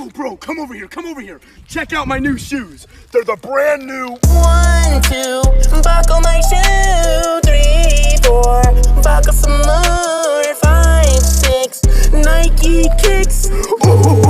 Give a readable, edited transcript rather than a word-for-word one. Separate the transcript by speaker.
Speaker 1: Yo, bro, come over here. Check out my new shoes. They're the brand new
Speaker 2: 1, 2, buckle my shoe. 3, 4, buckle some more. 5, 6, Nike kicks.
Speaker 1: Ooh.